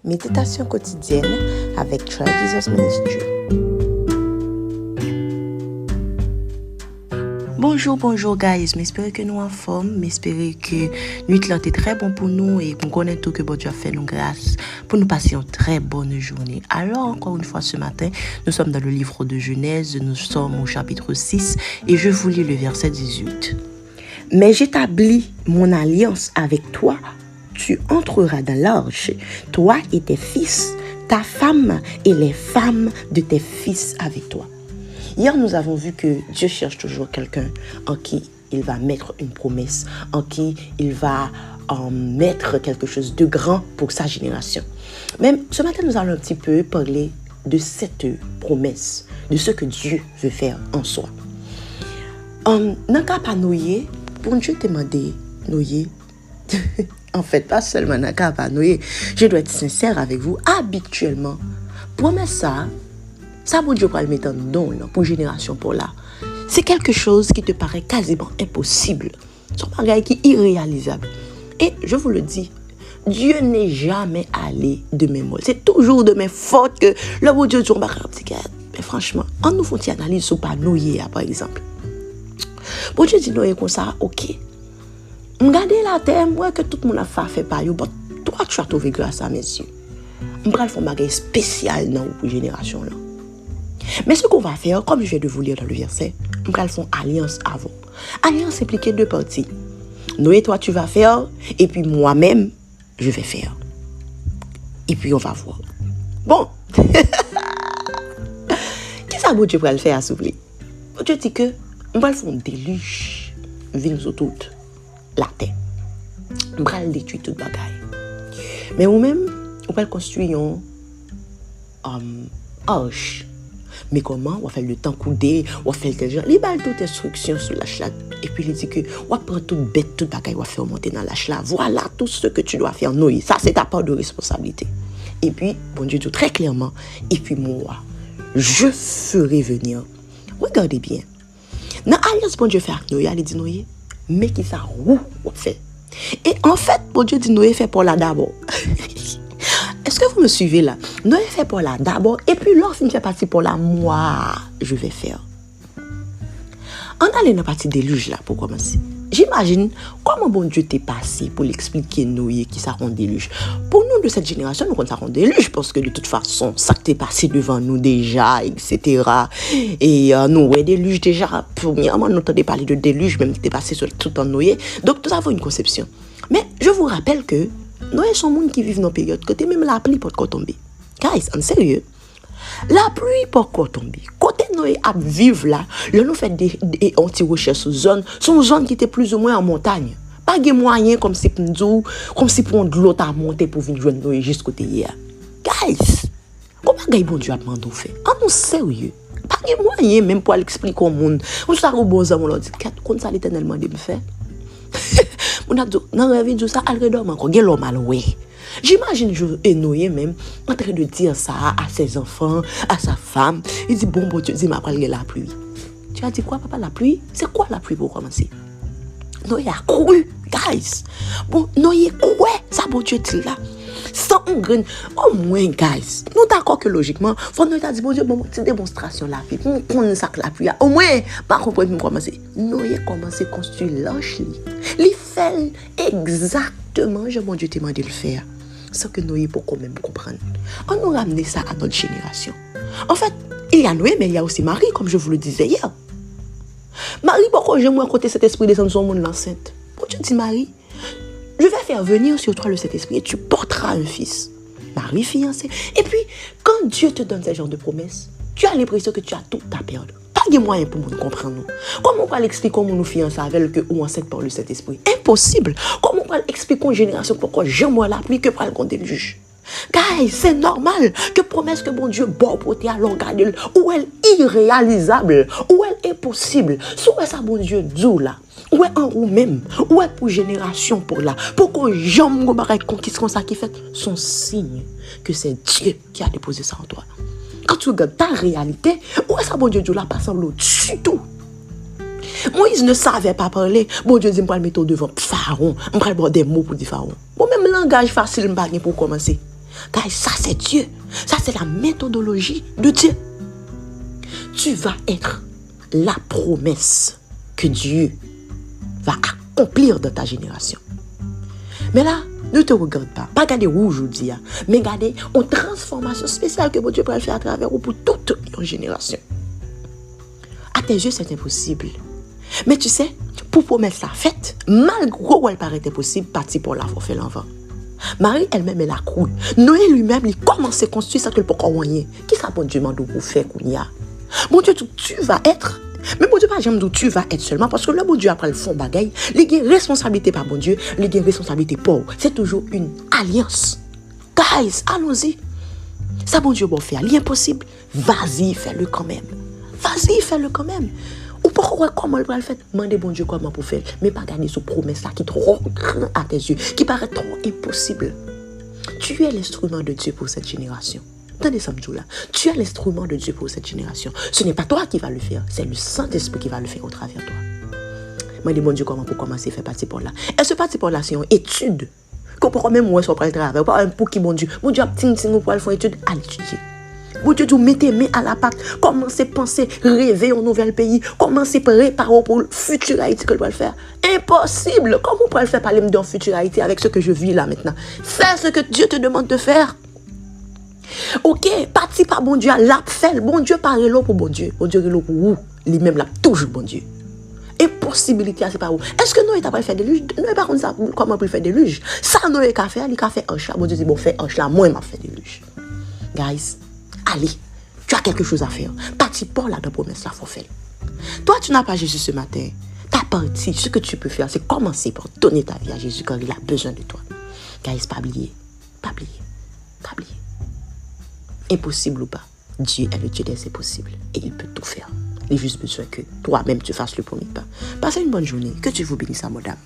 Méditation quotidienne avec Try Jesus Ministry. Bonjour guys, j'espère que nous en forme, j'espère que nuit là est très bon pour nous et pour connaître tout que bon Dieu a fait nous grâce pour nous passer une très bonne journée. Alors encore une fois ce matin, nous sommes dans le livre de Genèse, nous sommes au chapitre 6 et je vous lis le verset 18. Mais j'établis mon alliance avec toi. Tu entreras dans l'arche, toi et tes fils, ta femme et les femmes de tes fils avec toi. Hier, nous avons vu que Dieu cherche toujours quelqu'un en qui il va mettre une promesse, en qui il va mettre quelque chose de grand pour sa génération. Mais ce matin, nous allons un petit peu parler de cette promesse, de ce que Dieu veut faire en soi. Dans le cas de Noé, pour Dieu demander Noé, en fait, pas seulement dans le cas de Noé, je dois être sincère avec vous, habituellement, promesse ça bon Dieu va le mettre en don pour génération pour là. C'est quelque chose qui te paraît quasiment impossible. C'est un bagage qui est irréalisable. Et je vous le dis, Dieu n'est jamais allé de mes molles. C'est toujours de mes fautes que le bon Dieu dit, mais franchement, on nous fait une analyse sur pas Noé, par exemple. Bon Dieu dit Noé comme ça, ok. Regardez la terre, moi que tout le monde a fait par vous, mais toi tu as trouvé grâce à mes yeux. On va faire un bagage spécial dans la génération là. Mais ce qu'on va faire, comme je vais de vous lire dans le verset, on va faire alliance avant. Alliance implique deux parties. Noé, toi tu vas faire, et puis moi-même, je vais faire. Et puis on va voir. Bon. Qu'est-ce que Dieu va le faire, s'il vous plaît? Dieu dit que on va faire un déluge, vin sur toute la terre. On va détruire toute bagaille. Mais nous-mêmes, on va construire une arche. Mais comment? On va faire le temps couder, on va faire tel genre. Il va toute instruction sur la chlade. Et puis il dit que on va prendre toute bête, toute bagaille, on va faire monter dans la chlade. Voilà tout ce que tu dois faire. Noé, ça c'est ta part de responsabilité. Et puis, bon Dieu dit très clairement, et puis moi, je ferai venir. Regardez bien. Dans l'alliance, bon Dieu fait avec Noé, il dit Noé, mais qui ça où on fait? Et en fait, bon Dieu dit Noé fait pour là d'abord. Est-ce que vous me suivez là? Noé fait pour là d'abord, et puis lorsqu'il fait partie pour là, moi, je vais faire. On allait dans la partie déluge là pour commencer. J'imagine comment bon Dieu t'est passé pour l'expliquer Noé qui ça rend déluge. Pour nous de cette génération, nous ça rend déluge parce que de toute façon, ça t'est passé devant nous déjà, etc. Et nous, ouais, déluge déjà, premièrement, nous t'avons parlé de déluge, même qui t'est passé sur tout en Noé. Donc, nous avons une conception. Mais je vous rappelle que Noé sont monde qui vivent dans une période côté même la pluie peut tomber. Guys, en sérieux, la pluie peut tomber. Côté Noé a vivre là, là nous fait des anti-recherches sur zone, sont zones qui étaient plus ou moins en montagne. Pas de moyen comme si pour de l'eau à monter pour venir joindre Noé juste côté hier. Guys, comment gars bon Dieu a demandé de faire? En sérieux, pas de moyen même pour l'expliquer au monde. On ça au bon zaman on dit comme ça l'Éternel m'a dit me faire. On a dit dans la vie de ça alrededor encore gel mal ouais. J'imagine Noé même en train de dire ça à ses enfants, à sa femme. Il dit bon Dieu, dis m'a parlé la pluie. Tu as dit quoi papa la pluie? C'est quoi la pluie pour commencer? Noé a couru, guys. Bon Noé quoi ça bon Dieu dit là. Sans un grain au moins guys. Nous d'accord que logiquement, faut nous t'a dit bon Dieu bon petite démonstration la pluie. Pour prendre ça que la pluie au moins pas comprendre commencer. Noé commencer construire l'arche li fait exactement je bon Dieu t'a demandé de le faire. Sans que Noé pour quand même comprendre. On nous ramener ça à notre génération. En fait, il y a Noé mais il y a aussi Marie comme je vous le disais hier. Marie pourquoi j'aime moi côté cet esprit descendre sur monde l'enceinte. Pour Dieu dit Marie, je vais faire venir sur toi le Saint-Esprit et tu porteras un fils. Marie fiancée. Et puis, quand Dieu te donne ce genre de promesses, tu as l'impression que tu as tout à perdre. Pas de moyens pour nous comprendre. Comment on va l'expliquer comment nous fiançons avec que ou enceinte par le Saint-Esprit? Impossible. Comment on va expliquer aux générations pourquoi j'aime moi la pluie que pour le compte des juges? Guys, c'est normal que promesse que bon Dieu bon pour te alors garder ou elle irréalisable ou elle impossible. Soit ça bon Dieu dit là. Ou est en ou même, ou est pour génération pour là, pour que j'aime go baray conquis comme ça qui fait son signe que c'est Dieu qui a déposé ça en toi. Quand tu regardes ta réalité, où est ça bon Dieu là pas semble au-dessus tout. Moïse ne savait pas parler. Bon Dieu dit, je vais le mettre devant Pharaon. Je vais avoir des mots pour dire Pharaon. Bon, même langage facile, je pour commencer. Guys, ça c'est Dieu. Ça c'est la méthodologie de Dieu. Tu vas être la promesse que Dieu va accomplir dans ta génération. Mais là, ne te regarde pas. Pas regarder rouge aujourd'hui, mais regarder une transformation spéciale que Dieu peut faire à travers vous pour toute une génération. À tes yeux, c'est impossible. Mais tu sais, pour promesse la fête, malgré où elle paraît impossible, parti pour la faire l'enfant. Marie elle-même, elle a cru. Noé lui-même, il commence à construire ça que le pourquoi rien. Qui ça bon Dieu m'a dit pour faire qu'on y a? Mon Dieu, tu vas être. Mais bon Dieu, pas jamais d'où tu vas être seulement parce que le bon Dieu après le fond bagaille, il y a responsabilité par bon Dieu, il y a responsabilité pour. C'est toujours une alliance. Guys, allons-y. Ça bon Dieu bon faire, l'impossible. Vas-y, fais-le quand même. Vas-y, fais-le quand même. Ou pourquoi comment il va le faire? Demandez bon Dieu comment pour faire, mais pas garder ce promesse là qui est trop grand à tes yeux, qui paraît trop impossible. Tu es l'instrument de Dieu pour cette génération. Tenez ça là. Tu es l'instrument de Dieu pour cette génération. Ce n'est pas toi qui vas le faire, c'est le Saint-Esprit qui va le faire au travers de toi. Moi, dis bon Dieu comment pour commencer à faire partie pour là. Et ce partie pour là, c'est une étude. Qu'on peut même moi sur le travail, pas un pour qui bon Dieu a ting pour faire étude à l'étudier. Bon Dieu, mettez main à la pâte, commencez à penser, rêver un nouvel pays, commencez à préparer pour le futur Haïti que je dois le faire. Impossible. Comment on peut le faire parler d'un futur Haïti avec ce que je vis là maintenant? Fais ce que Dieu te demande de faire. Ok, parti par bon Dieu, l'a fait. Bon Dieu parle là pour bon Dieu. Bon Dieu est là pour vous. Lui-même là toujours bon Dieu. Impossibilité, c'est pas où. Est-ce que Noé t'a pas fait des luges? Noé par contre, comment peut faire des luges? Ça, Noé qu'a fait, il a fait un chat. Bon Dieu dit, bon, fait un chat, moi, il m'a fait des luges. Guys, allez, tu as quelque chose à faire. Parti pour la promesse, là, faut faire. Toi, tu n'as pas Jésus ce matin. Ta partie, ce que tu peux faire, c'est commencer par donner ta vie à Jésus quand il a besoin de toi. Guys, pas oublier. Pas oublier. Pas oublier. Impossible ou pas, Dieu est le Dieu des impossibles et il peut tout faire. Il a juste besoin que toi-même tu fasses le premier pas. Passez une bonne journée. Que Dieu vous bénisse, madame.